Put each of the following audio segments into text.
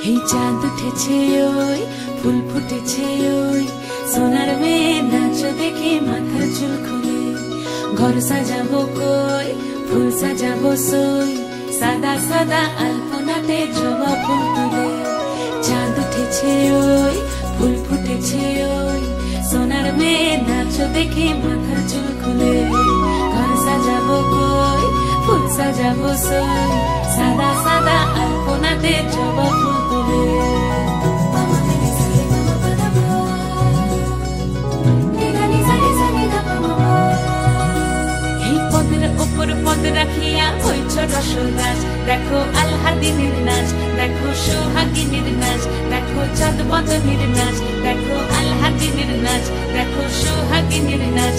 এই চাঁদ উঠেছে ওই ফুল ফুটেছে ওই সোনার মেয়ে নাচ দেখে মাথার চুল খুলে ঘর সাজাবো কই ফুল সাজাবো সই সাদা সাদা আলপনাতে জবা ফুল তুলে চাঁদ উঠেছে ওই ফুল ফুটেছে ওই সোনার মেয়ে নাচ দেখে মাথার চুল খুলে ঘর সাজাবো কই ফুল সাজাবো সই সাদা সাদা আলপনাতে জবা ফুল তুলে এই পদের উপর পদ রাখিয়া হইছ রসল গাছ দেখো আলহাদিনের নাচ দেখো সোহাগিনীর নাচ দেখো চাঁদ বদনের নাচ দেখো আলহাদিনের নাচ দেখো সোহাগিনীর নাচ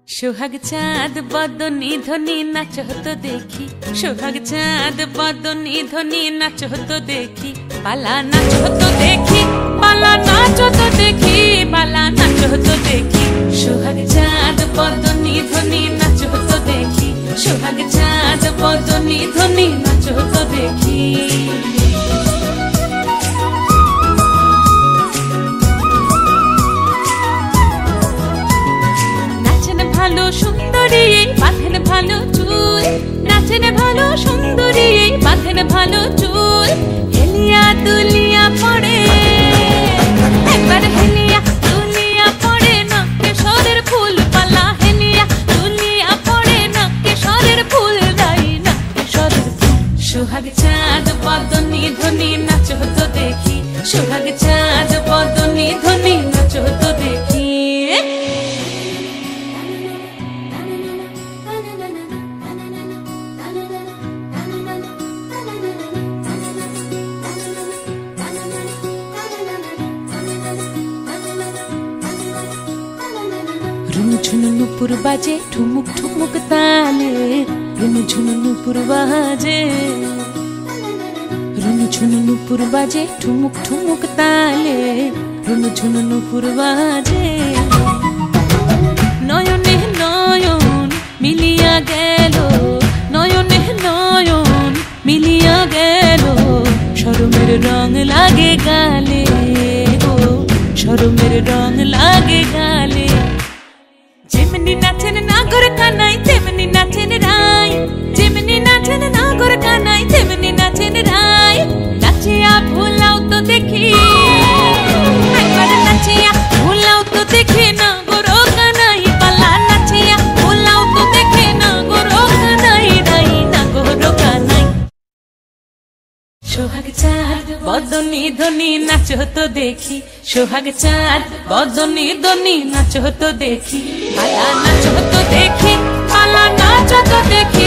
সোহাগ চাঁদ বদনী ধ্বনি নাচ হতো দেখি সোহাগ চাঁদ বদনী ধ্বনি নাচ হতো দেখি পালা নাচ হতো দেখি পালা নাচ হতো দেখি পালা নাচ হতো দেখি সোহাগ চাঁদ বদনী ধ্বনি নাচ হতো দেখি সোহাগ চাঁদ বদনী ধ্বনি নাচ হতো দেখি ভালো সুন্দরী বাঁধেন ভালো চুল নাচেন ভালো সুন্দরী বাঁধেন ভালো চুল হেলিয়া দুলিয়া পড়ে একবার হেলিয়া দুলিয়া পড়ে না কেশরের ফুল পালা হেলিয়া দুলিয়া পড়ে না কেশরের ফুল দাই না কেশরের ফুল সোহাগ চাঁদ বদনী ধ্বনি নাচ হতো দেখি সোহাগ চাঁদ বদনী ধ্বনি নাচ হতো দেখি ঝুনু নুপুর বাজে ঠুমুক ঠুমুক তালে রুনু ঝুনু নুপুর বাজে রুনু ঝুনু নুপুর বাজে ঠুমুক ঠুমুক তালে রুনু ঝুনু নুপুর বাজে নয়নে নয়ন মিলিয়া গেল নয়নে নয়ন মিলিয়া গেল শরমের রং লাগে গালে গো শরমের রং লাগে গালে যেমনি নাচেন নাগর কানাই তেমনি নাচেন রাই যেমনি নাচেন নাগর কানাই তেমনি নাচেন রাই নাচিয়া ভুলাও তো দেখি একবার নাচিয়া ভুলাও তো দেখি নাগর কানাই পালা নাচিয়া ভুলাও তো দেখি নাগর কানাই রাই নাগর কানাই সোহাগ চাঁদ বদনী ধ্বনি নাচ হতো দেখি সোহাগ চাঁদ বদনী ধ্বনি নাচ হতো দেখি পালা নাচ হতো দেখি পালা নাচ হতো দেখি